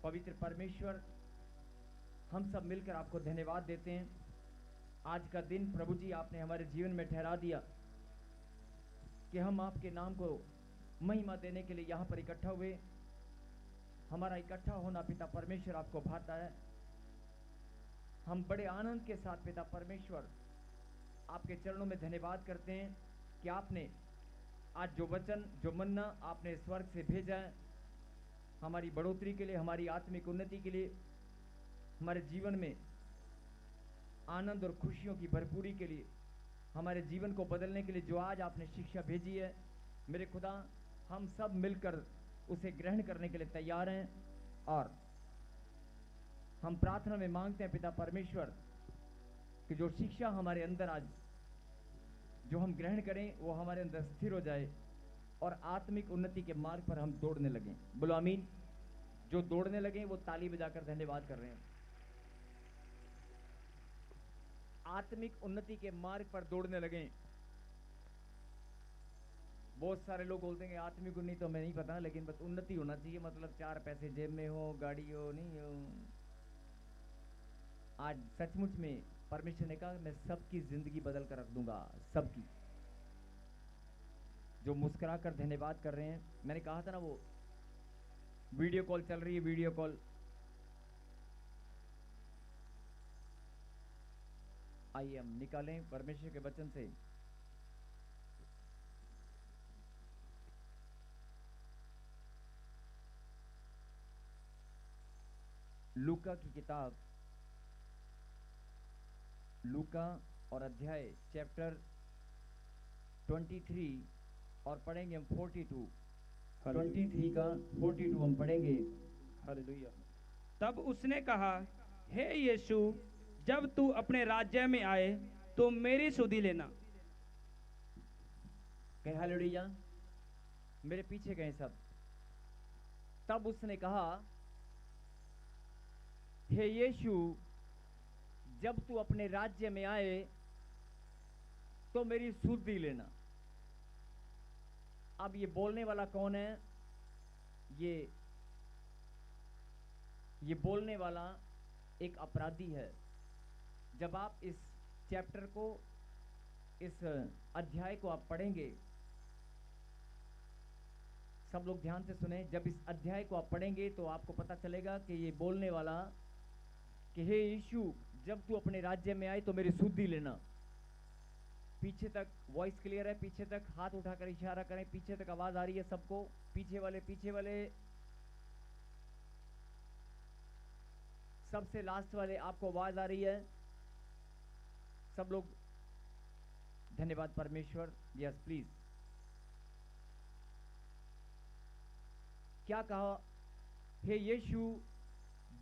पवित्र परमेश्वर, हम सब मिलकर आपको धन्यवाद देते हैं। आज का दिन प्रभु जी आपने हमारे जीवन में ठहरा दिया कि हम आपके नाम को महिमा देने के लिए यहाँ पर इकट्ठा हुए। हमारा इकट्ठा होना पिता परमेश्वर आपको भाता है। हम बड़े आनंद के साथ पिता परमेश्वर आपके चरणों में धन्यवाद करते हैं कि आपने आज जो वचन, जो मन्ना आपने स्वर्ग से भेजा है, हमारी बढ़ोतरी के लिए, हमारी आत्मिक उन्नति के लिए, हमारे जीवन में आनंद और खुशियों की भरपूरी के लिए, हमारे जीवन को बदलने के लिए जो आज आपने शिक्षा भेजी है, मेरे खुदा, हम सब मिलकर उसे ग्रहण करने के लिए तैयार हैं। और हम प्रार्थना में मांगते हैं पिता परमेश्वर कि जो शिक्षा हमारे अंदर आज जो हम ग्रहण करें वो हमारे अंदर स्थिर हो जाए और आत्मिक उन्नति के मार्ग पर हम दौड़ने लगें। बोलो आमीन। जो दौड़ने लगे वो ताली बजाकर धन्यवाद कर रहे हैं। आत्मिक उन्नति के मार्ग पर दौड़ने लगे। बहुत सारे लोग बोलते हैं कि आत्मिक उन्नति तो मैं नहीं पता, लेकिन बस उन्नति होना चाहिए, मतलब चार पैसे जेब में हो, गाड़ी हो, नहीं हो। आज सचमुच में परमेश्वर ने कहा मैं सबकी जिंदगी बदल कर रख दूंगा, सबकी। जो मुस्कुरा कर धन्यवाद कर रहे हैं, मैंने कहा था ना वो वीडियो कॉल चल रही है, वीडियो कॉल। आइए हम निकालें परमेश्वर के वचन से लूका की किताब, लूका और अध्याय चैप्टर 23 और पढ़ेंगे हम 42। 23 का 42 हम पढ़ेंगे। हालेलुया। तब उसने कहा, हे यीशु, जब तू अपने राज्य में आए तो मेरी सुधि लेना। कहे हालेलुया। मेरे पीछे गए सब। तब उसने कहा, हे यीशु, जब तू अपने राज्य में आए तो मेरी सुधि लेना। अब ये बोलने वाला कौन है? ये बोलने वाला एक अपराधी है। जब आप इस चैप्टर को, इस अध्याय को आप पढ़ेंगे, सब लोग ध्यान से सुने। जब इस अध्याय को आप पढ़ेंगे तो आपको पता चलेगा कि ये बोलने वाला कि हे यीशु, जब तू अपने राज्य में आए तो मेरी सुधि लेना। पीछे तक वॉइस क्लियर है? पीछे तक हाथ उठाकर इशारा करें। पीछे तक आवाज आ रही है सबको? पीछे वाले सबसे लास्ट वाले, आपको आवाज आ रही है? सब लोग धन्यवाद परमेश्वर। Yes please. क्या कहा? हे यीशु,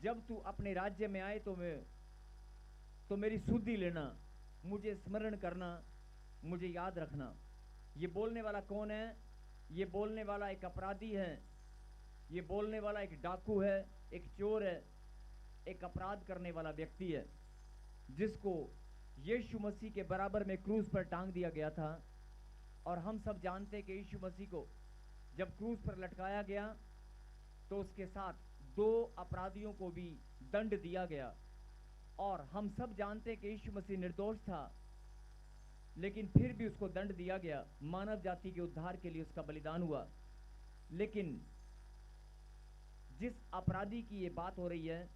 जब तू अपने राज्य में आए तो मेरी सुधि लेना, मुझे स्मरण करना, मुझे याद रखना। ये बोलने वाला कौन है? ये बोलने वाला एक अपराधी है। ये बोलने वाला एक डाकू है, एक चोर है, एक अपराध करने वाला व्यक्ति है, जिसको यीशु मसीह के बराबर में क्रूस पर टांग दिया गया था। और हम सब जानते हैं कि यीशु मसीह को जब क्रूस पर लटकाया गया तो उसके साथ दो अपराधियों को भी दंड दिया गया। और हम सब जानते हैं कि यीशु मसीह निर्दोष था, लेकिन फिर भी उसको दंड दिया गया। मानव जाति के उद्धार के लिए उसका बलिदान हुआ। लेकिन जिस अपराधी की ये बात हो रही है,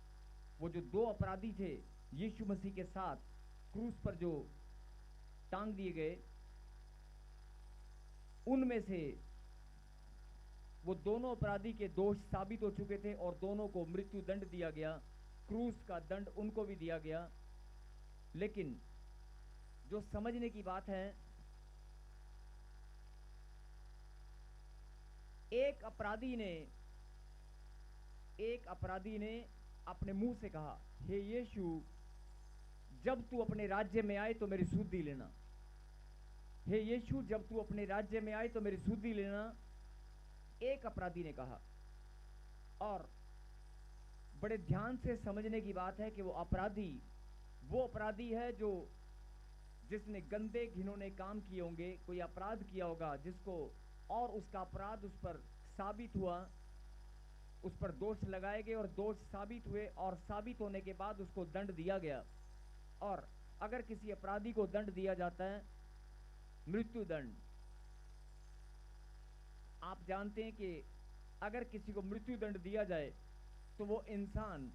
वो जो दो अपराधी थे यीशु मसीह के साथ क्रूस पर जो टांग दिए गए, उनमें से वो दोनों अपराधी के दोष साबित हो चुके थे और दोनों को मृत्यु दंड दिया गया। क्रूस का दंड उनको भी दिया गया। लेकिन जो समझने की बात है, एक अपराधी ने अपने मुंह से कहा, हे यीशु, जब तू अपने राज्य में आए तो मेरी सुधि लेना। हे यीशु, जब तू अपने राज्य में आए तो मेरी सुधि लेना, एक अपराधी ने कहा। और बड़े ध्यान से समझने की बात है कि वो अपराधी है जो जिसने गंदे घिनौने काम किए होंगे, कोई अपराध किया होगा जिसको, और उसका अपराध उस पर साबित हुआ, उस पर दोष लगाए गए और दोष साबित हुए, और साबित होने के बाद उसको दंड दिया गया। और अगर किसी अपराधी को दंड दिया जाता है, मृत्यु दंड, आप जानते हैं कि अगर किसी को मृत्यु दंड दिया जाए तो वो इंसान,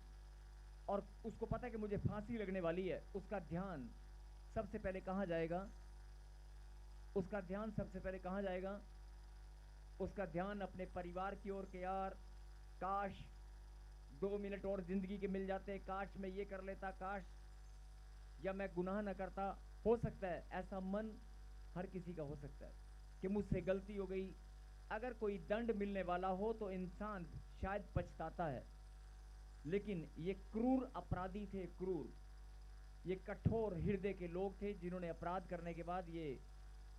और उसको पता है कि मुझे फांसी लगने वाली है, उसका ध्यान सबसे पहले कहाँ जाएगा? उसका ध्यान सबसे पहले कहाँ जाएगा? उसका ध्यान अपने परिवार की ओर के, यार काश 2 मिनट और जिंदगी के मिल जाते, काश मैं ये कर लेता, काश या मैं गुनाह न करता। हो सकता है ऐसा मन हर किसी का हो सकता है कि मुझसे गलती हो गई। अगर कोई दंड मिलने वाला हो तो इंसान शायद पछताता है, लेकिन ये क्रूर अपराधी थे, क्रूर, ये कठोर हृदय के लोग थे जिन्होंने अपराध करने के बाद, ये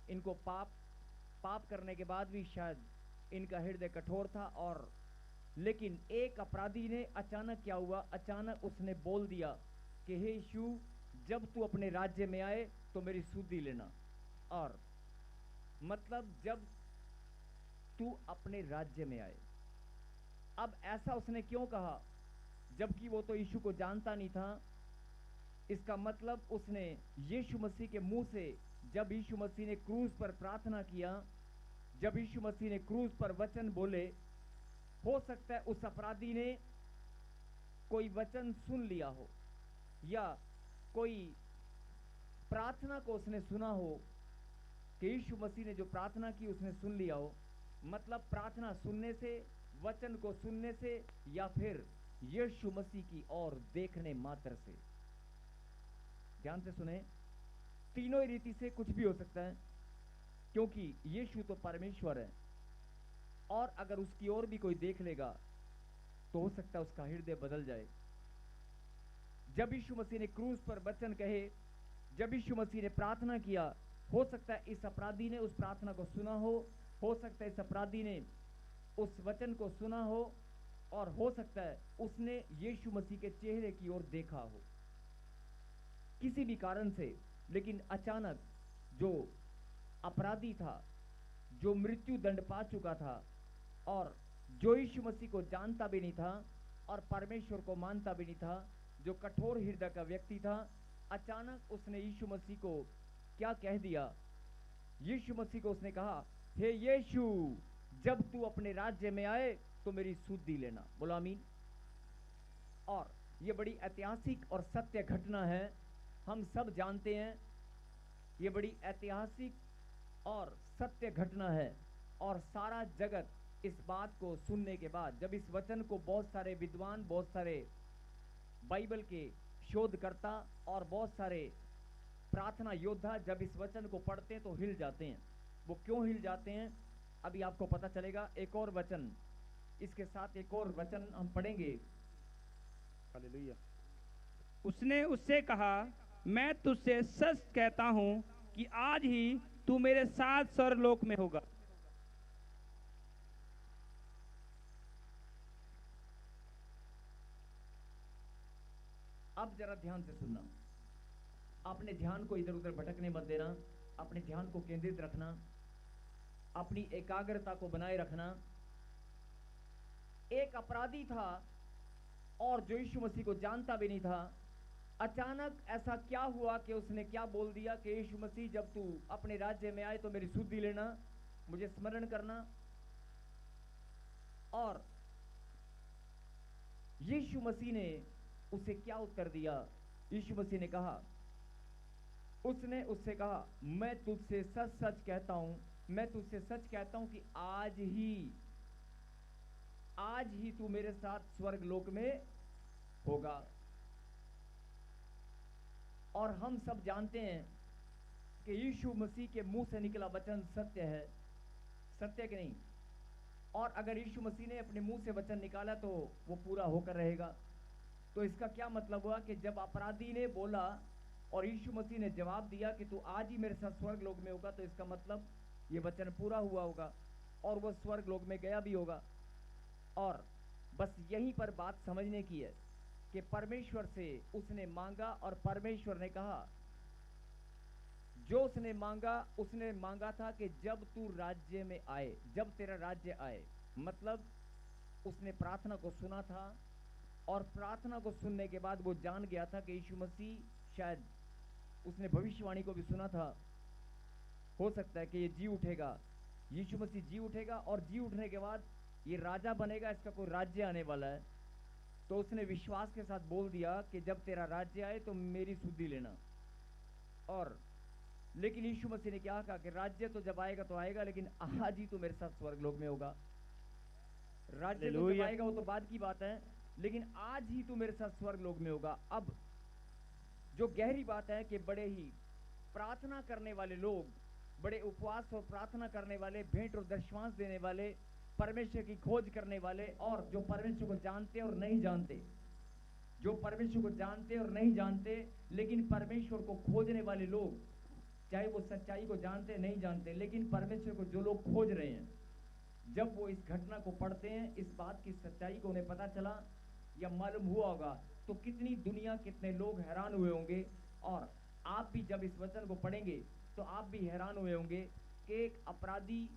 इनको पाप करने के बाद भी शायद इनका हृदय कठोर था। और लेकिन एक अपराधी ने, अचानक क्या हुआ? अचानक उसने बोल दिया कि हे यीशु, जब तू अपने राज्य में आए तो मेरी सुधि लेना। और मतलब जब तू अपने राज्य में आए। अब ऐसा उसने क्यों कहा, जबकि वो तो यीशु को जानता नहीं था? इसका मतलब उसने यीशु मसीह के मुंह से, जब यीशु मसीह ने क्रूस पर प्रार्थना किया, जब यीशु मसीह ने क्रूस पर वचन बोले, हो सकता है उस अपराधी ने कोई वचन सुन लिया हो, या कोई प्रार्थना को उसने सुना हो कि यीशु मसीह ने जो प्रार्थना की उसने सुन लिया हो। मतलब प्रार्थना सुनने से, वचन को सुनने से, या फिर यीशु मसीह की ओर देखने मात्र से। ध्यान से सुने, तीनों ही रीति से कुछ भी हो सकता है, क्योंकि यीशु तो परमेश्वर है। और अगर उसकी ओर भी कोई देख लेगा तो हो सकता है उसका हृदय बदल जाए। जब यीशु मसीह ने क्रूस पर वचन कहे, जब यीशु मसीह ने प्रार्थना किया, हो सकता है इस अपराधी ने उस प्रार्थना को सुना हो सकता है इस अपराधी ने उस वचन को सुना हो, और हो सकता है उसने यीशु मसीह के चेहरे की ओर देखा हो किसी भी कारण से। लेकिन अचानक जो अपराधी था, जो मृत्यु दंड पा चुका था, और जो यीशु मसीह को जानता भी नहीं था और परमेश्वर को मानता भी नहीं था, जो कठोर हृदय का व्यक्ति था, अचानक उसने यीशु मसीह को क्या कह दिया? यीशु मसीह को उसने कहा, हे यीशु, जब तू अपने राज्य में आए तो मेरी सुधि लेना। बोलो आमीन। और ये बड़ी ऐतिहासिक और सत्य घटना है, हम सब जानते हैं ये बड़ी ऐतिहासिक और सत्य घटना है। और सारा जगत इस बात को सुनने के बाद, जब इस वचन को बहुत सारे विद्वान, बहुत सारे बाइबल के शोधकर्ता और बहुत सारे प्रार्थना योद्धा जब इस वचन को पढ़ते हैं तो हिल जाते हैं। वो क्यों हिल जाते हैं अभी आपको पता चलेगा। एक और वचन, इसके साथ एक और वचन हम पढ़ेंगे। हालेलुया। उसने उससे कहा, मैं तुझसे सच कहता हूं कि आज ही तू मेरे साथ स्वर्गलोक में होगा। अब जरा ध्यान से सुनना, अपने ध्यान को इधर उधर भटकने मत देना, अपने ध्यान को केंद्रित रखना, अपनी एकाग्रता को बनाए रखना। एक अपराधी था और जो यीशु मसीह को जानता भी नहीं था। अचानक ऐसा क्या हुआ कि उसने क्या बोल दिया कि यीशु मसीह, जब तू अपने राज्य में आए तो मेरी सुधि लेना, मुझे स्मरण करना। और यीशु मसीह ने उसे क्या उत्तर दिया? यीशु मसीह ने कहा, उसने उससे कहा, मैं तुझसे सच सच कहता हूं, मैं तुझसे सच कहता हूं कि आज ही तू मेरे साथ स्वर्ग लोक में होगा। और हम सब जानते हैं कि यीशु मसीह के मुंह से निकला वचन सत्य है, सत्य कि नहीं? और अगर यीशु मसीह ने अपने मुंह से वचन निकाला तो वो पूरा होकर रहेगा। तो इसका क्या मतलब हुआ कि जब अपराधी ने बोला और यीशु मसीह ने जवाब दिया कि तू आज ही मेरे साथ स्वर्ग लोक में होगा, तो इसका मतलब ये वचन पूरा हुआ होगा और वह स्वर्ग लोक में गया भी होगा। और बस यहीं पर बात समझने की है कि परमेश्वर से उसने मांगा और परमेश्वर ने कहा, जो उसने मांगा था कि जब तू राज्य में आए, जब तेरा राज्य आए, मतलब उसने प्रार्थना को सुना था और प्रार्थना को सुनने के बाद वो जान गया था कि यीशु मसीह, शायद उसने भविष्यवाणी को भी सुना था, हो सकता है कि ये जी उठेगा, यीशु मसीह जी उठेगा और जी उठने के बाद ये राजा बनेगा, इसका कोई राज्य आने वाला है। तो उसने विश्वास के साथ बोल दिया कि जब तेरा राज्य आए तो मेरी सुधि लेना। और लेकिन यीशु मसीह ने क्या कहा कि राज्य तो जब आएगा तो आएगा, लेकिन आज ही तो मेरे साथ स्वर्गलोक में होगा। राज्य तो जब हालेलुया। आएगा वो तो बाद की बात है, लेकिन आज ही तू मेरे साथ स्वर्गलोक में होगा। अब जो गहरी बात है कि बड़े ही प्रार्थना करने वाले लोग, बड़े उपवास और प्रार्थना करने वाले, भेंट और दशमांश देने वाले, परमेश्वर की खोज करने वाले, और जो परमेश्वर को जानते और नहीं जानते, जो परमेश्वर को जानते और नहीं जानते, लेकिन परमेश्वर को खोजने वाले लोग, चाहे वो सच्चाई को जानते नहीं जानते, लेकिन परमेश्वर को जो लोग खोज रहे हैं, जब वो इस घटना को पढ़ते हैं, इस बात की सच्चाई को उन्हें पता चला या मालूम हुआ होगा, तो कितनी दुनिया, कितने लोग हैरान हुए होंगे। और आप भी जब इस वचन को पढ़ेंगे तो आप भी हैरान हुए होंगे कि एक अपराधी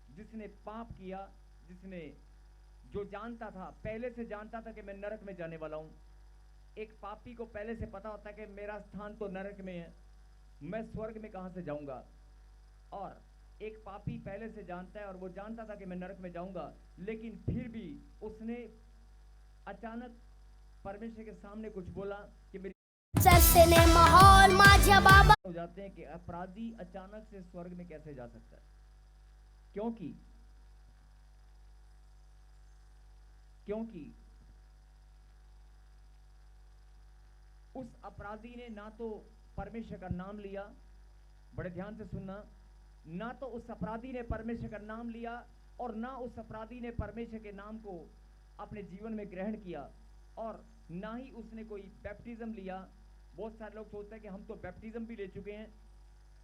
जिसने पाप किया, जिसने, जो जानता था, पहले से जानता था कि मैं नरक में जाने वाला हूं। एक पापी को पहले से पता होता है कि मेरा स्थान तो नरक में है, मैं स्वर्ग में कहां से जाऊंगा। और एक पापी पहले से जानता है और वो जानता था कि मैं नरक में जाऊंगा, लेकिन फिर भी उसने अचानक परमेश्वर के सामने कुछ बोला कि मेरी माहौल माझ्या बाबा हो जाते हैं कि अपराधी अचानक से स्वर्ग में कैसे जा सकता है। क्योंकि उस अपराधी ने ना तो परमेश्वर का नाम लिया, बड़े ध्यान से सुनना, ना तो उस अपराधी ने परमेश्वर का नाम लिया और ना उस अपराधी ने परमेश्वर के नाम को अपने जीवन में ग्रहण किया, और ना ही उसने कोई बैप्टिज्म लिया। बहुत सारे लोग सोचते हैं कि हम तो बैप्टिज्म भी ले चुके हैं,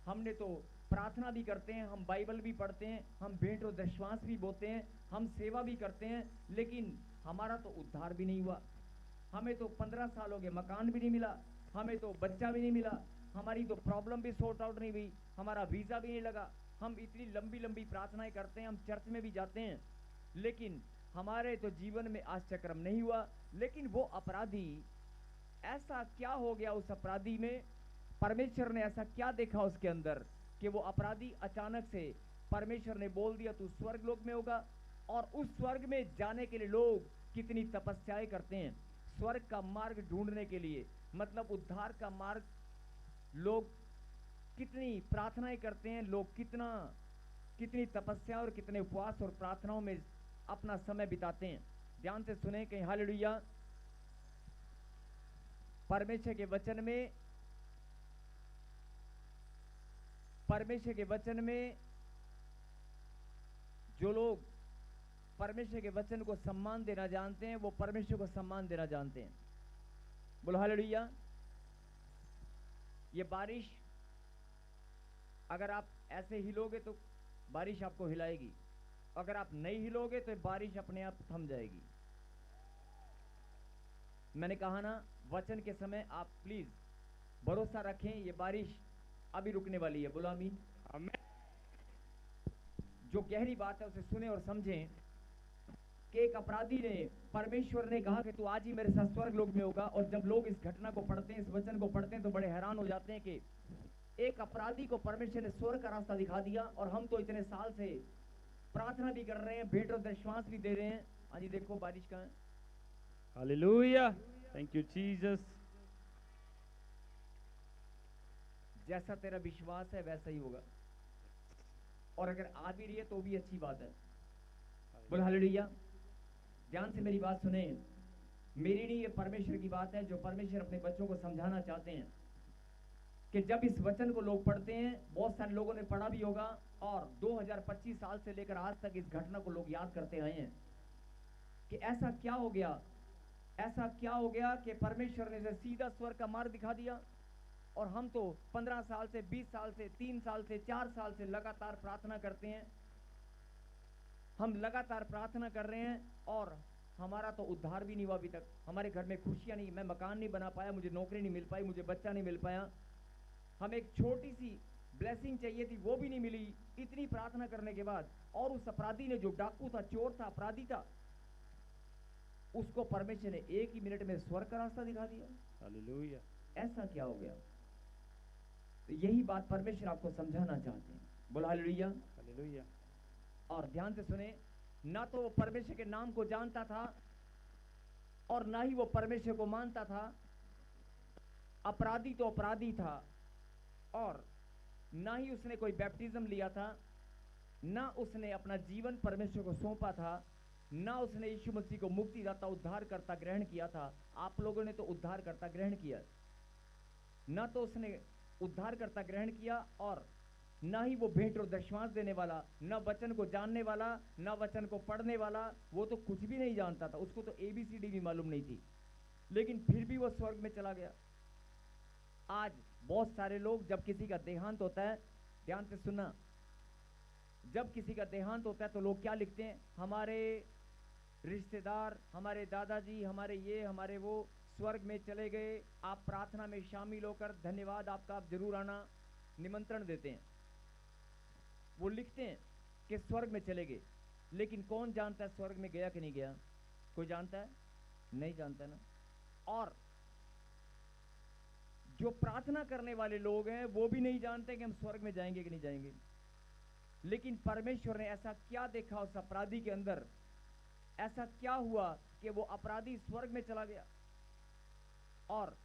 हमने तो प्रार्थना भी करते हैं, हम बाइबल भी पढ़ते हैं, हम भेंट और दशमांश भी बोते हैं, हम सेवा भी करते हैं, लेकिन हमारा तो उद्धार भी नहीं हुआ। हमें तो 15 साल हो गए, मकान भी नहीं मिला, हमें तो बच्चा भी नहीं मिला, हमारी तो प्रॉब्लम भी सॉर्ट आउट नहीं हुई, हमारा वीजा भी नहीं लगा। हम इतनी लंबी लंबी प्रार्थनाएं करते हैं, हम चर्च में भी जाते हैं, लेकिन हमारे तो जीवन में आश्चर्यक्रम नहीं हुआ। लेकिन वो अपराधी, ऐसा क्या हो गया उस अपराधी में, परमेश्वर ने ऐसा क्या देखा उसके अंदर कि वो अपराधी अचानक से, परमेश्वर ने बोल दिया तू स्वर्ग लोक में होगा। और उस स्वर्ग में जाने के लिए लोग कितनी तपस्याएं करते हैं, स्वर्ग का मार्ग ढूंढने के लिए, मतलब उद्धार का मार्ग, लोग कितनी प्रार्थनाएं करते हैं, लोग कितनी तपस्या और कितने उपवास और प्रार्थनाओं में अपना समय बिताते हैं। ध्यान से सुने कहीं, हालेलुया। परमेश्वर के वचन में जो लोग परमेश्वर के वचन को सम्मान देना जानते हैं, वो परमेश्वर को सम्मान देना जानते हैं। बोलो हालेलुया। ये बारिश, अगर आप ऐसे हिलोगे तो बारिश आपको हिलाएगी, अगर आप नहीं हिलोगे तो बारिश अपने आप थम जाएगी। मैंने कहा ना, वचन के समय आप प्लीज भरोसा रखें, ये बारिश अभी रुकने वाली है। बोलो आमीन। आमीन। जो गहरी बात है उसे सुने और समझें कि एक अपराधी ने, परमेश्वर ने कहा कि तू आज ही मेरे साथ स्वर्ग लोक में होगा। और जब लोग इस घटना को पढ़ते हैं, इस वचन को पढ़ते हैं, तो बड़े हैरान हो जाते हैं कि एक अपराधी को परमेश्वर ने स्वर्ग का रास्ता दिखा दिया, और हम तो इतने साल से प्रार्थना भी कर रहे हैं, भेंट और दशमांश भी दे रहे हैं। हाँ जी, देखो बारिश कहाँ है। Hallelujah, thank you Jesus. जैसा तेरा विश्वास है वैसा ही होगा, और अगर आ भी रही है तो भी अच्छी बात है। बोल हालेलुया। ध्यान से मेरी बात सुने, मेरी नहीं, ये परमेश्वर की बात है, जो परमेश्वर अपने बच्चों को समझाना चाहते हैं कि जब इस वचन को लोग पढ़ते हैं, बहुत सारे लोगों ने पढ़ा भी होगा, और 2025 साल से लेकर आज तक इस घटना को लोग याद करते आए हैं कि ऐसा क्या हो गया कि परमेश्वर ने सीधा स्वर्ग का मार्ग दिखा दिया। और हम तो 15 साल से, 20 साल से, 3 साल से, 4 साल से लगातार प्रार्थना करते हैं, हम लगातार प्रार्थना कर रहे हैं, और हमारा तो उद्धार भी नहीं हुआ अभी तक। हमारे घर में खुशियां नहीं, मैं मकान नहीं बना पाया, मुझे नौकरी नहीं मिल पाई, मुझे बच्चा नहीं मिल पाया। हम एक छोटी सी ब्लेसिंग चाहिए थी वो भी नहीं मिली इतनी प्रार्थना करने के बाद। और उस अपराधी ने, जो डाकू था, चोर था, अपराधी था, उसको परमेश्वर ने एक ही मिनट में स्वर्ग का रास्ता दिखा दिया। हालेलुया। ऐसा क्या हो गया? तो यही बात परमेश्वर आपको समझाना चाहते हैं। बोला हालेलुया। हालेलुया। और ध्यान से सुने, ना तो वो परमेश्वर के नाम को जानता था और ना ही वो परमेश्वर को मानता था। अपराधी तो अपराधी था, और ना ही उसने कोई बैप्टिज्म लिया था, ना उसने अपना जीवन परमेश्वर को सौंपा था, ना उसने यीशु मसीह को मुक्तिदाता उद्धारकर्ता ग्रहण किया था। आप लोगों ने तो उद्धारकर्ता ग्रहण किया, ना तो उसने उद्धारकर्ता ग्रहण किया, और ना ही वो भेंट और दशमांश देने वाला, ना वचन को जानने वाला, ना वचन को पढ़ने वाला, वो तो कुछ भी नहीं जानता था। उसको तो ABCD भी मालूम नहीं थी, लेकिन फिर भी वो स्वर्ग में चला गया। आज बहुत सारे लोग, जब किसी का देहांत होता है, ध्यान से सुनना, जब किसी का देहांत होता है तो लोग क्या लिखते हैं? हमारे रिश्तेदार, हमारे दादाजी, हमारे ये, हमारे वो स्वर्ग में चले गए, आप प्रार्थना में शामिल होकर धन्यवाद आपका, आप जरूर आना, निमंत्रण देते हैं। वो लिखते हैं कि स्वर्ग में चले गए, लेकिन कौन जानता है स्वर्ग में गया कि नहीं गया? कोई जानता है? नहीं जानता ना। और जो प्रार्थना करने वाले लोग हैं वो भी नहीं जानते कि हम स्वर्ग में जाएंगे कि नहीं जाएंगे। लेकिन परमेश्वर ने ऐसा क्या देखा उस अपराधी के अंदर, ऐसा क्या हुआ कि वो अपराधी स्वर्ग में चला गया? और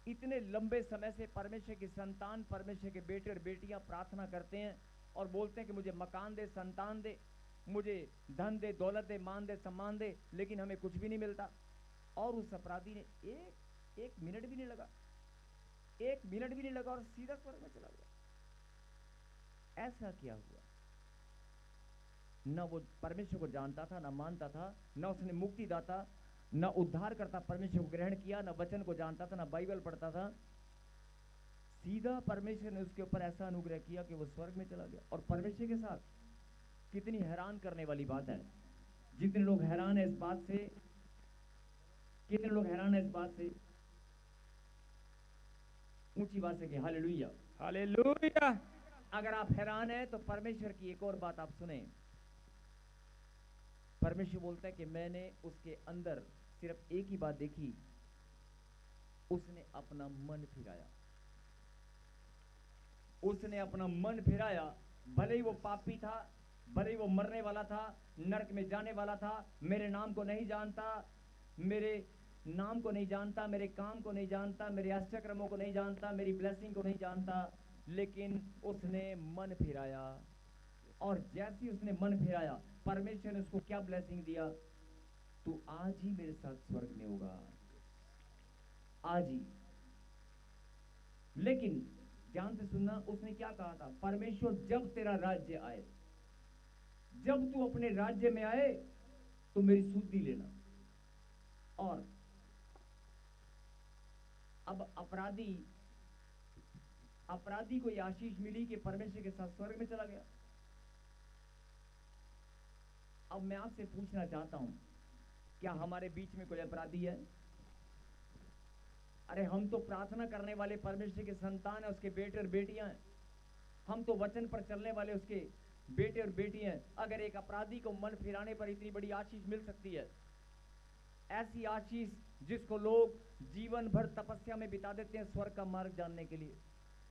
इतने लंबे समय से परमेश्वर की संतान, परमेश्वर के बेटे और बेटियां प्रार्थना करते हैं और बोलते हैं कि मुझे मकान दे, संतान दे, मुझे धन दे, दौलत दे, मान दे, सम्मान दे, लेकिन हमें कुछ भी नहीं मिलता। और उस अपराधी ने एक मिनट भी नहीं लगा, एक मिनट भी नहीं लगा और सीधा स्वर्ग में चला गया। ऐसा क्या हुआ? न वो परमेश्वर को जानता था, न मानता था, न उसने मुक्तिदाता, न उद्धार करता परमेश्वर को ग्रहण किया, न वचन को जानता था, न बाइबल पढ़ता था। सीधा परमेश्वर ने उसके ऊपर ऐसा अनुग्रह किया कि वो स्वर्ग में चला गया। और परमेश्वर के साथ कितनी हैरान करने वाली बात है। जितने लोग हैरान है इस बात से, कितने लोग हैरान है इस बात से, ऊंची बात से कि हालेलुया। हालेलुया। अगर आप हैरान हैं तो परमेश्वर की एक और बात आप सुने। परमेश्वर बोलता है कि मैंने उसके अंदर सिर्फ एक ही बात देखी, उसने अपना मन फिराया। उसने अपना मन फिराया। भले ही वो पापी था, भले ही वो मरने वाला था, नरक में जाने वाला था, मेरे नाम को नहीं जानता, मेरे नाम को नहीं जानता, मेरे काम को नहीं जानता, मेरे आश्चर्यक्रमों को नहीं जानता, मेरी ब्लेसिंग को नहीं जानता, लेकिन उसने मन फिराया। और जैसे ही उसने मन फिराया, परमेश्वर ने उसको क्या ब्लेसिंग दिया? तू आज ही मेरे साथ स्वर्ग में होगा, आज ही। लेकिन ध्यान से सुनना, उसने क्या कहा था? परमेश्वर जब तेरा राज्य आए, जब तू अपने राज्य में आए तो मेरी सुधि लेना। और अब अपराधी को यह आशीष मिली कि परमेश्वर के साथ स्वर्ग में चला गया। अब मैं आपसे पूछना चाहता हूं, क्या हमारे बीच में कोई अपराधी है? अरे हम तो प्रार्थना करने वाले परमेश्वर के संतान है, उसके बेटे और बेटियां हैं। हम तो वचन पर चलने वाले उसके बेटे और बेटियां हैं। अगर एक अपराधी को मन फिराने पर इतनी बड़ी आशीष मिल सकती है, ऐसी आशीष जिसको लोग जीवन भर तपस्या में बिता देते हैं स्वर्ग का मार्ग जानने के लिए,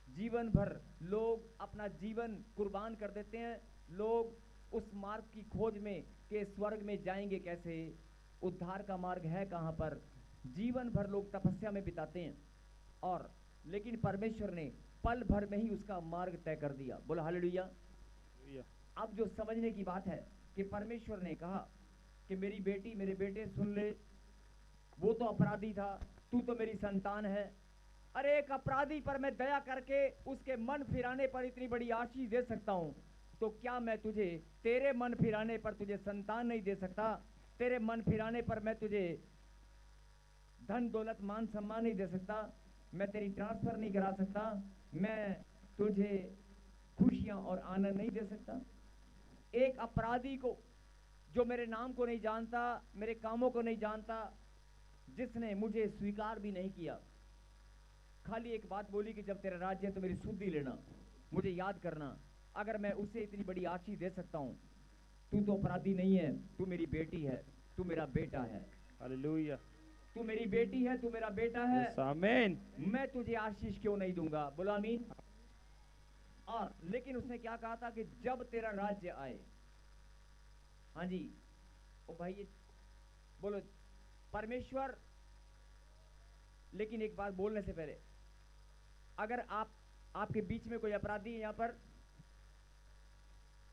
जीवन भर लोग अपना जीवन कुर्बान कर देते हैं, लोग उस मार्ग की खोज में कि स्वर्ग में जाएंगे कैसे, उद्धार का मार्ग है कहां पर, जीवन भर लोग तपस्या में बिताते हैं। और लेकिन परमेश्वर ने पल भर में ही उसका मार्ग तय कर दिया। बोला हालेलुया। अब जो समझने की बात है कि परमेश्वर ने कहा कि मेरी बेटी, मेरे बेटे सुन ले, वो तो अपराधी था, तू तो मेरी संतान है। अरे एक अपराधी पर मैं दया करके उसके मन फिराने पर इतनी बड़ी आशीष दे सकता हूं, तो क्या मैं तुझे तेरे मन फिराने पर तुझे संतान नहीं दे सकता? तेरे मन फिराने पर मैं तुझे धन दौलत मान सम्मान नहीं दे सकता? मैं तेरी ट्रांसफर नहीं करा सकता? मैं तुझे खुशियां और आनंद नहीं दे सकता? एक अपराधी को जो मेरे नाम को नहीं जानता, मेरे कामों को नहीं जानता, जिसने मुझे स्वीकार भी नहीं किया, खाली एक बात बोली कि जब तेरा राज्य है तो मेरी सुधि लेना, मुझे याद करना, अगर मैं उसे इतनी बड़ी आशीष दे सकता हूँ, तू तो अपराधी नहीं है, तू मेरी बेटी है, तू मेरा बेटा है, हालेलुया। तू मेरी बेटी है, तू मेरा बेटा है, यस, आमीन। मैं तुझे आशीष क्यों नहीं दूंगा? बोलो आमीन। और लेकिन उसने क्या कहा था कि जब तेरा राज्य आए। हाँ जी, ओ भाई ये बोलो परमेश्वर। लेकिन एक बात बोलने से पहले, अगर आपके बीच में कोई अपराधी है यहाँ पर,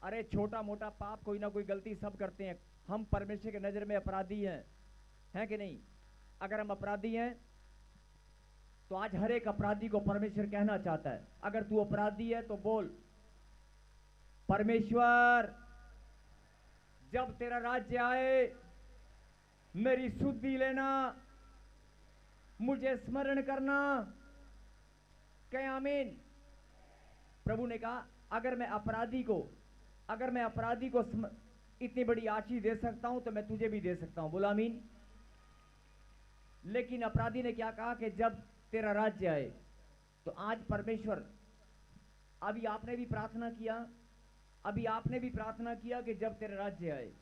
अरे छोटा मोटा पाप, कोई ना कोई गलती सब करते हैं, हम परमेश्वर की नजर में अपराधी हैं कि नहीं? अगर हम अपराधी हैं तो आज हर एक अपराधी को परमेश्वर कहना चाहता है, अगर तू अपराधी है तो बोल, परमेश्वर जब तेरा राज्य आए मेरी शुद्धि लेना, मुझे स्मरण करना। कहे आमीन। प्रभु ने कहा अगर मैं अपराधी को इतनी बड़ी आशीष दे सकता हूं तो मैं तुझे भी दे सकता हूं। बोला आमीन। लेकिन अपराधी ने क्या कहा कि जब तेरा राज्य आए, तो आज परमेश्वर, अभी आपने भी प्रार्थना किया कि जब तेरा राज्य आए।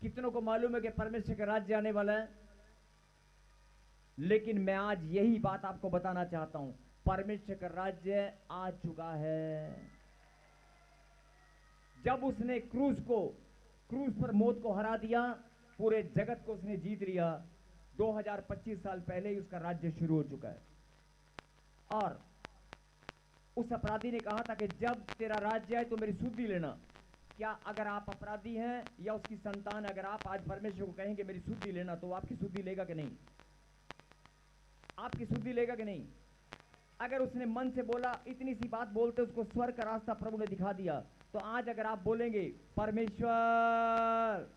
कितनों को मालूम है कि परमेश्वर का राज्य आने वाला है? लेकिन मैं आज यही बात आपको बताना चाहता हूं, परमेश्वर का राज्य आ चुका है। जब उसने क्रूस पर मौत को हरा दिया, पूरे जगत को उसने जीत लिया, 2025 साल पहले ही उसका राज्य शुरू हो चुका है। और उस अपराधी ने कहा था कि जब तेरा राज्य आए तो मेरी शुद्धि लेना। क्या अगर आप अपराधी हैं या उसकी संतान, अगर आप आज परमेश्वर को कहेंगे मेरी शुद्धि लेना, तो आपकी शुद्धि लेगा कि नहीं? आपकी शुद्धि लेगा कि नहीं? अगर उसने मन से बोला, इतनी सी बात बोलते उसको स्वर्ग का रास्ता प्रभु ने दिखा दिया, तो आज अगर आप बोलेंगे परमेश्वर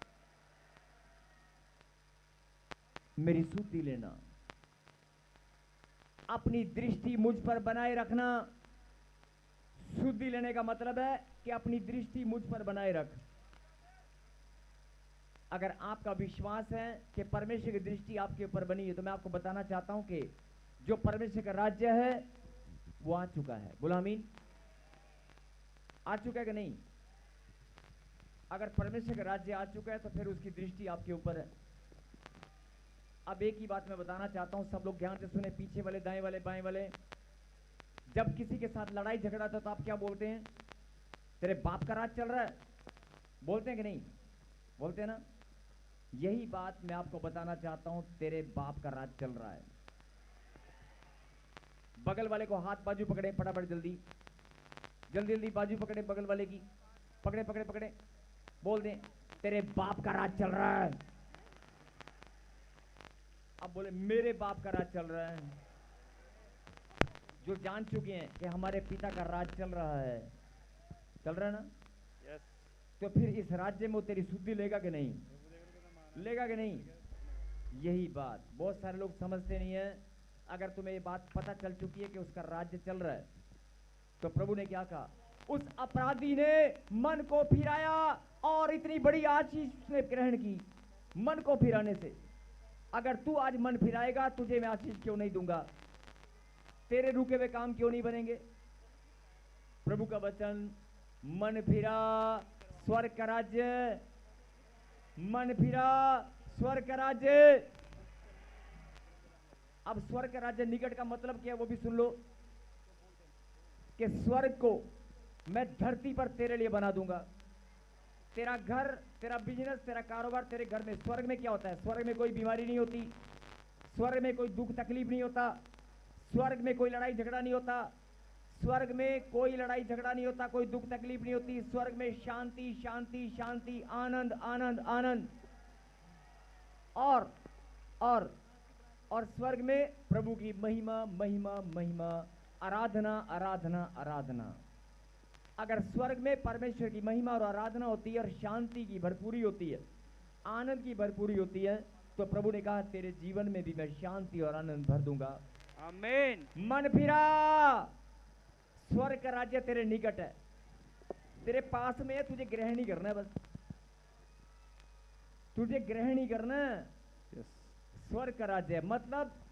मेरी शुद्धि लेना, अपनी दृष्टि मुझ पर बनाए रखना। शुद्धि लेने का मतलब है कि अपनी दृष्टि मुझ पर बनाए रख। अगर आपका विश्वास है कि परमेश्वर की दृष्टि आपके ऊपर बनी है, तो मैं आपको बताना चाहता हूं कि जो परमेश्वर का राज्य है वो आ चुका है। बोला आमीन। आ चुका है कि नहीं? अगर परमेश्वर का राज्य आ चुका है तो फिर उसकी दृष्टि आपके ऊपर है। अब एक ही बात मैं बताना चाहता हूं, सब लोग ध्यान से सुने, पीछे वाले, दाएं वाले, बाएं वाले। जब किसी के साथ लड़ाई झगड़ा था तो आप क्या बोलते हैं? तेरे बाप का राज चल रहा है, बोलते हैं कि नहीं? बोलते हैं ना? यही बात मैं आपको बताना चाहता हूं, तेरे बाप का राज चल रहा है। बगल वाले को हाथ बाजू पकड़े, फटाफट, जल्दी जल्दी जल्दी बाजू पकड़े, बगल वाले की पकड़े पकड़े पकड़े, बोल दें तेरे बाप का राज चल रहा है। अब बोले मेरे बाप का राज चल रहा है। जो जान चुके हैं कि हमारे पिता का राज चल रहा है, चल रहा है ना? यस। तो फिर इस राज्य में वो तेरी शुद्धि लेगा कि नहीं? लेगा कि नहीं? यही बात बहुत सारे लोग समझते नहीं है। अगर तुम्हें ये बात पता चल चुकी है कि उसका राज्य चल रहा है, तो प्रभु ने क्या कहा? उस अपराधी ने मन को फिराया और इतनी बड़ी आशीष उसने ग्रहण की। मन को फिराने से, अगर तू आज मन फिराएगा, तुझे मैं आशीष क्यों नहीं दूंगा? तेरे रुके हुए काम क्यों नहीं बनेंगे? प्रभु का वचन, मन फिरा स्वर्ग का राज्य, मन फिरा स्वर्ग का राज्य। अब स्वर्ग का राज्य निकट का मतलब क्या है वो भी सुन लो, कि स्वर्ग को मैं धरती पर तेरे लिए बना दूंगा। तेरा घर, तेरा बिजनेस, तेरा कारोबार तेरे घर में। स्वर्ग में क्या होता है? स्वर्ग में कोई बीमारी नहीं होती, स्वर्ग में कोई दुख तकलीफ नहीं होता, स्वर्ग में कोई लड़ाई झगड़ा नहीं होता, स्वर्ग में कोई लड़ाई झगड़ा नहीं होता, कोई दुख तकलीफ नहीं होती। स्वर्ग में शांति शांति शांति, आनंद आनंद आनंद। और स्वर्ग में प्रभु की महिमा महिमा महिमा, आराधना आराधना आराधना। अगर स्वर्ग में परमेश्वर की महिमा और आराधना होती है और शांति की भरपूरी होती है, आनंद की भरपूरी होती है, तो प्रभु ने कहा तेरे जीवन में भी मैं शांति और आनंद भर दूंगा। आमीन। मन फिरा, स्वर्ग का राज्य तेरे निकट है, तेरे पास में है, तुझे ग्रहण ही करना है, बस तुझे ग्रहण ही करना है। यस। स्वर्ग का राज्य है मतलब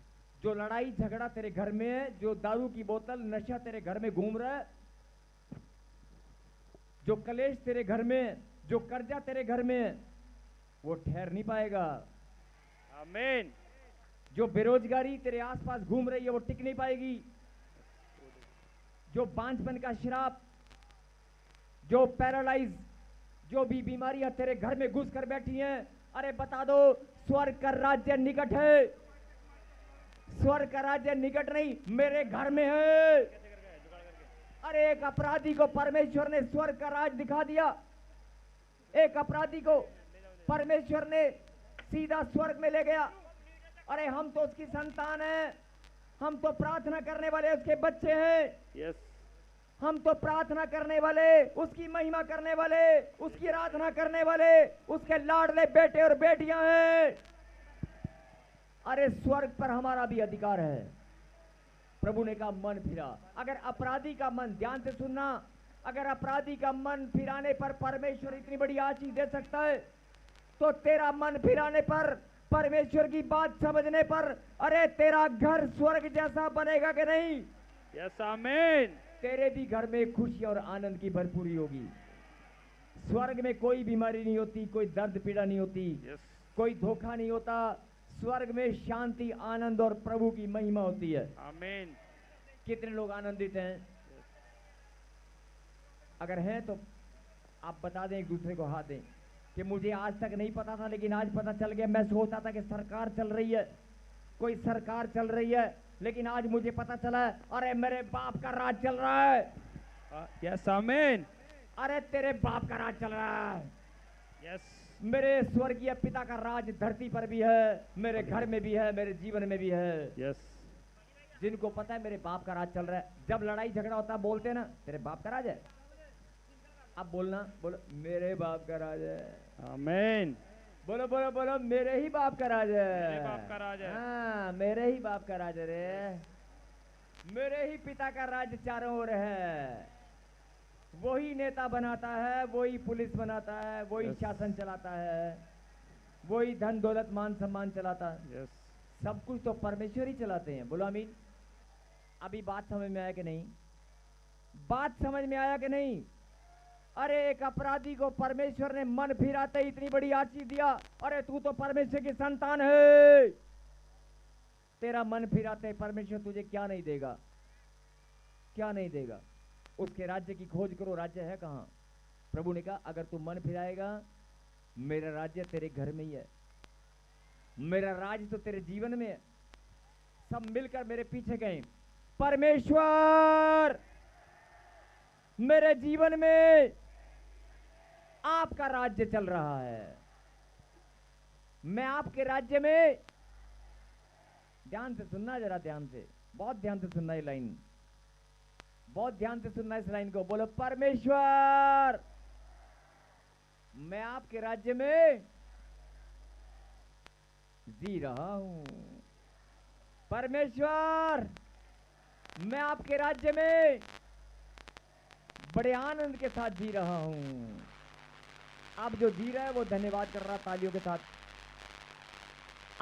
जो लड़ाई झगड़ा तेरे घर में है, जो दारू की बोतल नशा तेरे घर में घूम रहा है, जो कलेश तेरे घर में, जो कर्जा तेरे घर में है, वो ठहर नहीं पाएगा। आमीन। जो बेरोजगारी तेरे आसपास घूम रही है वो टिक नहीं पाएगी। जो बांझपन का श्राप, जो पैरालाइज, जो भी बीमारियां तेरे घर में घुस कर बैठी हैं, अरे बता दो, स्वर्ग का राज्य निकट है। स्वर्ग का राज्य निकट नहीं, मेरे घर में है। अरे एक अपराधी को परमेश्वर ने स्वर्ग का राज दिखा दिया। एक अपराधी को परमेश्वर ने सीधा स्वर्ग में ले गया। अरे हम तो उसकी संतान हैं, हम तो प्रार्थना करने वाले उसके बच्चे हैं। यस। हम तो प्रार्थना करने वाले, उसकी महिमा करने वाले, उसकी आराधना करने वाले, उसके लाडले बेटे और बेटियां हैं। अरे स्वर्ग पर हमारा भी अधिकार है। प्रभु ने कहा मन फिरा। अगर अपराधी का मन, ध्यान से सुनना, अगर अपराधी का मन फिराने पर परमेश्वर इतनी बड़ी आशीष दे सकता है, तो तेरा मन फिराने पर, परमेश्वर की बात समझने पर, अरे तेरा घर स्वर्ग जैसा बनेगा कि नहीं? यस आमीन। तेरे भी घर में खुशी और आनंद की भरपूरी होगी। स्वर्ग में कोई बीमारी नहीं होती, कोई दर्द पीड़ा नहीं होती, यस। कोई धोखा नहीं होता। स्वर्ग में शांति, आनंद और प्रभु की महिमा होती है। आमीन। कितने लोग आनंदित हैं? अगर हैं तो आप बता दें, एक दूसरे को हाथ दें कि मुझे आज तक नहीं पता था लेकिन आज पता चल गया। मैं सोचता था कि सरकार चल रही है, कोई सरकार चल रही है, लेकिन आज मुझे पता चला है, अरे मेरे बाप का राज चल रहा है। यस आमीन। अरे तेरे बाप का राज चल रहा है। यस। मेरे स्वर्गीय पिता का राज धरती पर भी है, मेरे घर में भी है, मेरे जीवन में भी है। यस। जिनको पता है मेरे बाप का राज चल रहा है, जब लड़ाई झगड़ा होता है बोलते हैं ना, तेरे बाप का राज है। अब बोलना, बोलो मेरे बाप का राज है। आमीन। बोलो बोलो बोलो, मेरे ही बाप का राज है। मेरे बाप का राज है। हाँ, मेरे ही बाप का राज है रे। मेरे ही पिता का राज चारों ओर है। वही नेता बनाता है, वही पुलिस बनाता है, वही शासन चलाता है, वही धन दौलत मान सम्मान चलाता है। यस। सब कुछ तो परमेश्वर ही चलाते हैं। बोलो आमीन। अभी बात समझ में आया कि नहीं? बात समझ में आया कि नहीं? अरे एक अपराधी को परमेश्वर ने मन फिराते इतनी बड़ी आशीष दिया। अरे तू तो परमेश्वर की संतान है। तेरा मन फिराते परमेश्वर तुझे क्या नहीं देगा? क्या नहीं देगा? उसके राज्य की खोज करो। राज्य है कहां? प्रभु ने कहा अगर तू मन फिराएगा, मेरा राज्य तेरे घर में ही है। मेरा राज तो तेरे जीवन में है। सब मिलकर मेरे पीछे गए, परमेश्वर मेरे जीवन में आपका राज्य चल रहा है। मैं आपके राज्य में, ध्यान से सुनना, जरा ध्यान से, बहुत ध्यान से सुनना ये लाइन, बहुत ध्यान से सुनना इस लाइन को। बोलो परमेश्वर मैं आपके राज्य में जी रहा हूं। परमेश्वर मैं आपके राज्य में बड़े आनंद के साथ जी रहा हूं। आप जो जी रहे हैं वो धन्यवाद कर रहा तालियों के साथ।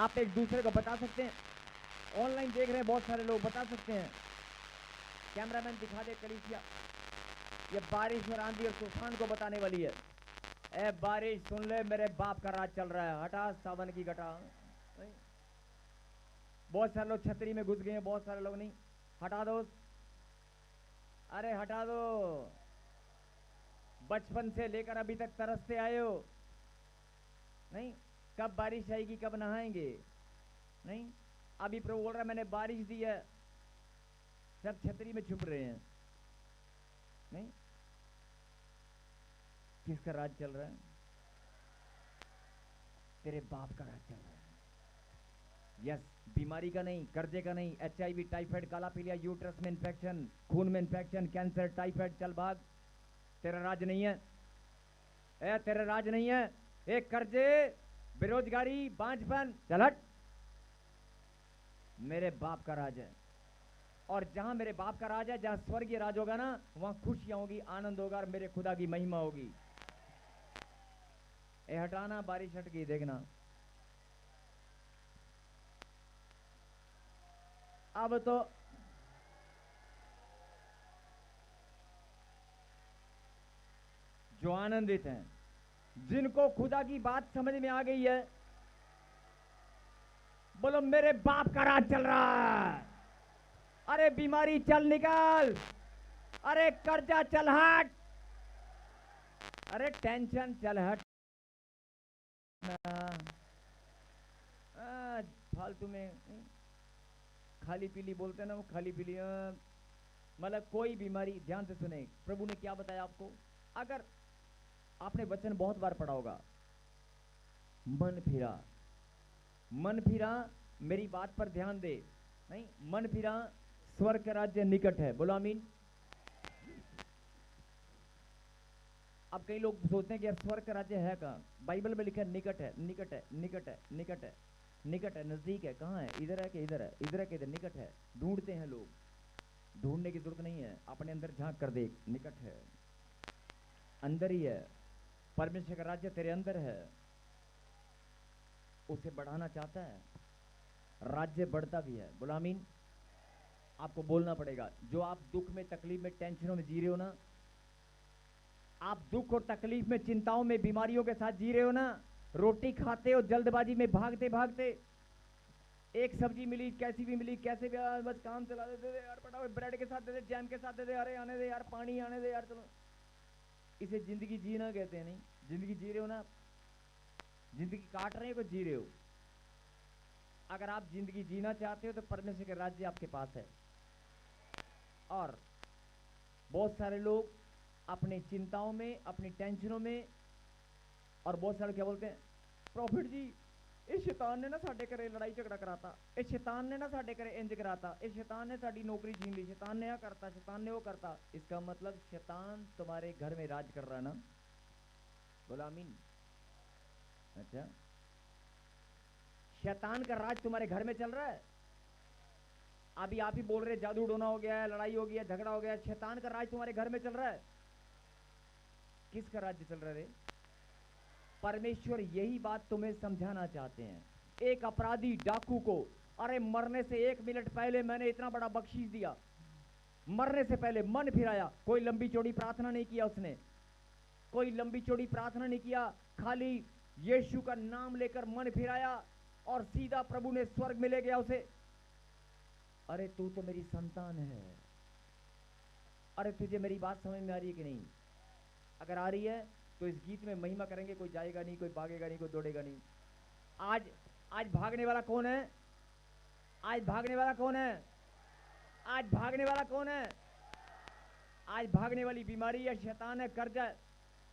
आप एक दूसरे को बता सकते हैं, ऑनलाइन देख रहे हैं बहुत सारे लोग, बता सकते हैं। कैमरामैन दिखा दे कलीसिया, ये बारिश और आंधी और तूफान को बताने वाली है। ए बारिश सुन ले, मेरे बाप का राज चल रहा है। हटा सावन की घटा। बहुत सारे लोग छतरी में घुस गए हैं, बहुत सारे लोग नहीं। हटा दो, अरे हटा दो। बचपन से लेकर अभी तक तरसते आए हो, नहीं? कब बारिश आएगी, कब नहाएंगे? नहीं, अभी प्रभु बोल रहा है मैंने बारिश दी है, सब छतरी में छुप रहे हैं। नहीं, किसका राज चल रहा है? तेरे बाप का राज चल रहा है। यस, बीमारी का नहीं, कर्जे का नहीं, HIV, टाइफाइड, काला पीलिया, यूट्रस में इंफेक्शन, खून में इंफेक्शन, कैंसर, टाइफाइड, चल भाग। तेरा राज नहीं है। तेरा राज नहीं है। एक कर्जे, बेरोजगारी, बांझपन, चल हट। मेरे बाप का राज है। और जहां मेरे बाप का राज है, जहां स्वर्गीय राज होगा ना, वहां खुशियां होगी, आनंद होगा और मेरे खुदा की महिमा होगी। हटाना, बारिश हट गई, देखना। अब तो जो आनंदित हैं, जिनको खुदा की बात समझ में आ गई है, बोलो मेरे बाप का राज चल रहा है। अरे बीमारी चल निकल, अरे कर्जा चल हट, अरे टेंशन चल हट। फालतू में खाली पीली बोलते ना, वो खाली पीली मतलब कोई बीमारी। ध्यान से सुने, प्रभु ने क्या बताया आपको। अगर आपने वचन बहुत बार पढ़ा होगा, मन फिरा, मन फिरा, मेरी बात पर ध्यान दे। नहीं, मन फिरा, स्वर्ग का राज्य निकट है। बोलो आमीन। अब कई लोग सोचते हैं कि यार स्वर्ग का राज्य है कहाँ। बाइबल में लिखा है निकट है, निकट है, निकट है, निकट है, निकट है, नजदीक है। कहाँ है? इधर है कि इधर है? इधर है कि इधर? निकट है। ढूंढते हैं लोग, ढूंढने की जरूरत नहीं है, अपने अंदर झांक कर देख, निकट है, अंदर ही है। परमेश्वर का राज्य तेरे अंदर है, उसे बढ़ाना चाहता है, राज्य बढ़ता भी है। बोला आमीन। आपको बोलना पड़ेगा। जो आप दुख में, तकलीफ में, टेंशनों में जी रहे हो ना, आप दुख और तकलीफ में, चिंताओं में, बीमारियों के साथ जी रहे हो ना, रोटी खाते हो जल्दबाजी में, भागते भागते, एक सब्जी मिली, कैसी भी मिली, कैसे भी, बस काम चला देते थे यार, फटाफट ब्रेड के साथ दे दे, जैम के साथ दे दे, अरे आने दे यार, पानी आने दे यार, चलो। इसे जिंदगी जीना कहते हैं। नहीं, जिंदगी जी रहे हो ना, जिंदगी काट रहे हो कि जी रहे हो। अगर आप जिंदगी जीना चाहते हो तो परमेश्वर का राज्य आपके पास है। और बहुत सारे लोग अपनी चिंताओं में, अपनी टेंशनों में, और बहुत सारे क्या बोलते हैं, प्रॉफिट जी इस शैतान ने ना साडे घरे लड़ाई झगड़ा कराता, इस शैतान ने ना साडे घरे इंज कराता, इस शैतान ने साडी नौकरी छीन ली, शैतान ने यह करता, शैतान ने वो करता। इसका मतलब शैतान तुम्हारे घर में राज कर रहा है ना। बोला आमीन। अच्छा, शैतान का राज तुम्हारे घर में चल रहा है। अभी आप ही बोल रहे जादू टोना हो गया है, लड़ाई हो गया, झगड़ा हो गया, शैतान का राज तुम्हारे घर में चल रहा है। किसका राज्य चल रहा है? परमेश्वर यही बात तुम्हें समझाना चाहते हैं। एक अपराधी डाकू को, अरे मरने से 1 मिनट पहले मैंने इतना बड़ा बख्शीश दिया, मरने से पहले मन फिराया। कोई लंबी चौड़ी प्रार्थना नहीं किया उसने, कोई लंबी चौड़ी प्रार्थना नहीं किया, खाली यीशु का नाम लेकर मन फिराया और सीधा प्रभु ने स्वर्ग में ले गया उसे। अरे तू तो मेरी संतान है। अरे तुझे मेरी बात समझ में आ रही है कि नहीं? अगर आ रही है तो इस गीत में महिमा करेंगे। कोई जाएगा नहीं, कोई भागेगा नहीं, कोई दौड़ेगा नहीं। आज भागने वाला कौन है? आज भागने वाला कौन है? आज भागने वाला कौन है? आज भागने वाली बीमारी है, शैतान है, कर्जा है।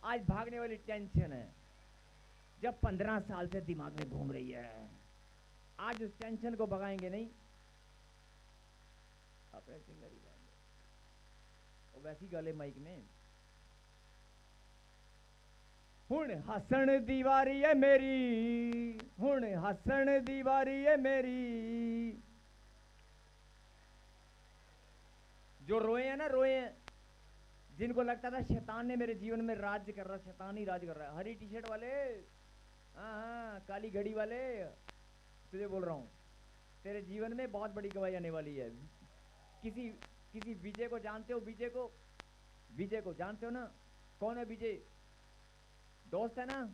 आज भागने वाली टेंशन है, जब 15 साल से दिमाग में घूम रही है। आज उस टेंशन को भगाएंगे नहीं, अपने सिंगर ही गाएंगे। और वैसी गाले माइक में, हुण हसन दीवारी है मेरी, हुण हसन दीवारी है मेरी। जो रोए हैं ना, रोए हैं, जिनको लगता था शैतान ने मेरे जीवन में राज्य कर रहा, शैतान ही राज कर रहा है। हरी टी शर्ट वाले, हाँ, काली घड़ी वाले, तुझे बोल रहा हूं, तेरे जीवन में बहुत बड़ी गवाही आने वाली है। किसी विजय को जानते हो? विजय को, विजय को जानते हो ना? कौन है विजय? दोस्त है ना?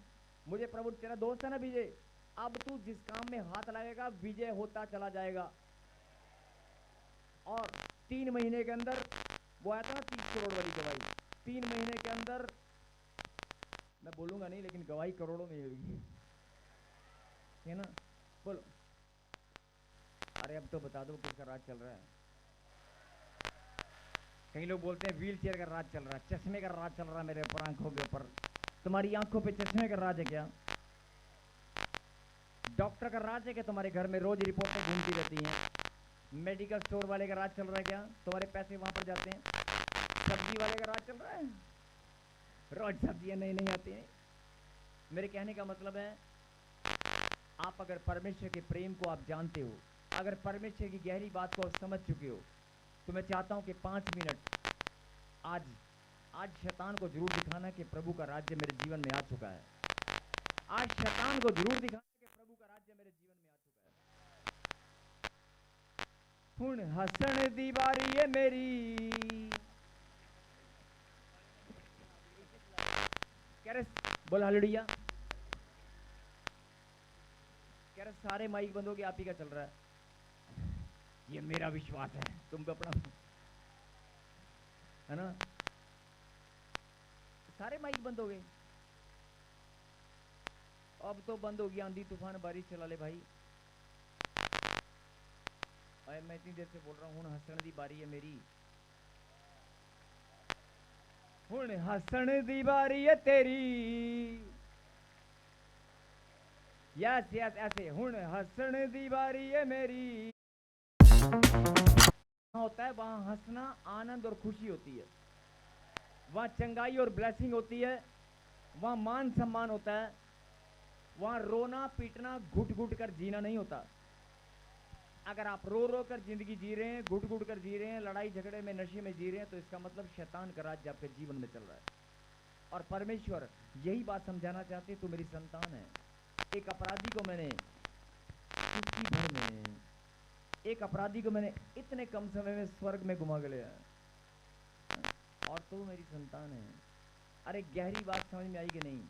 मुझे प्रभु, तेरा दोस्त है ना विजय? अब तू जिस काम में हाथ लगाएगा विजय होता चला जाएगा। और 3 महीने के अंदर, वो आया था ना 30 करोड़ वाली गवाही, 3 महीने के अंदर, मैं बोलूंगा नहीं लेकिन गवाही करोड़ों में होगी, है ना? बोलो। अरे अब तो बता दो किसका राज चल रहा है। कई लोग बोलते हैं व्हील चेयर का राज चल रहा है, चश्मे का राज चल रहा है मेरे ऊपर, आंखों के ऊपर। तुम्हारी आंखों पे चश्मे का राज है क्या? डॉक्टर का राज है क्या? तुम्हारे घर में रोज रिपोर्टें घूमती रहती हैं। मेडिकल स्टोर वाले का राज चल रहा है क्या? तुम्हारे पैसे वहां पर जाते हैं। सब्जी वाले का राज चल रहा है, रोज सब्जियां नई नई आती हैं। मेरे कहने का मतलब है, आप अगर परमेश्वर के प्रेम को आप जानते हो, अगर परमेश्वर की गहरी बात को आप समझ चुके हो, तो मैं चाहता हूं कि 5 मिनट आज शैतान को जरूर दिखाना कि प्रभु का राज्य मेरे जीवन में आ चुका है। आज शैतान को जरूर दिखाना कि प्रभु का राज्य मेरे जीवन में आ चुका है। हुण हसण दी बारी है मेरी। कह रहे बोल हालेलुया। कह रहे सारे माइक बंद हो गए, आप ही का चल रहा है। ये मेरा विश्वास है, तुम पे अपना है ना। सारे माइक बंद हो गए। अब तो बंद हो गया, आंधी तूफान बारिश चला ले भाई। मैं इतनी देर से बोल रहा हूँ, हसण दी बारी है मेरी। हुण हसण दी बारी है तेरी। यस यस ऐसे, हुण हसण दी बारी है मेरी। होता है वहां हंसना, आनंद और खुशी होती है, वहां चंगाई और ब्लेसिंग होती है, वहां मान सम्मान होता है, वहां रोना पीटना घुट घुट कर जीना नहीं होता। अगर आप रो रो कर जिंदगी जी रहे हैं, घुट घुट कर जी रहे हैं, लड़ाई झगड़े में नशे में जी रहे हैं, तो इसका मतलब शैतान का राज्य आपके जीवन में चल रहा है। और परमेश्वर यही बात समझाना चाहते, तू मेरी संतान है। एक अपराधी को मैंने चुटकी भर में, एक अपराधी को मैंने इतने कम समय में स्वर्ग में घुमा के ले आया, और तू मेरी संतान है। अरे गहरी बात समझ में आई कि नहीं?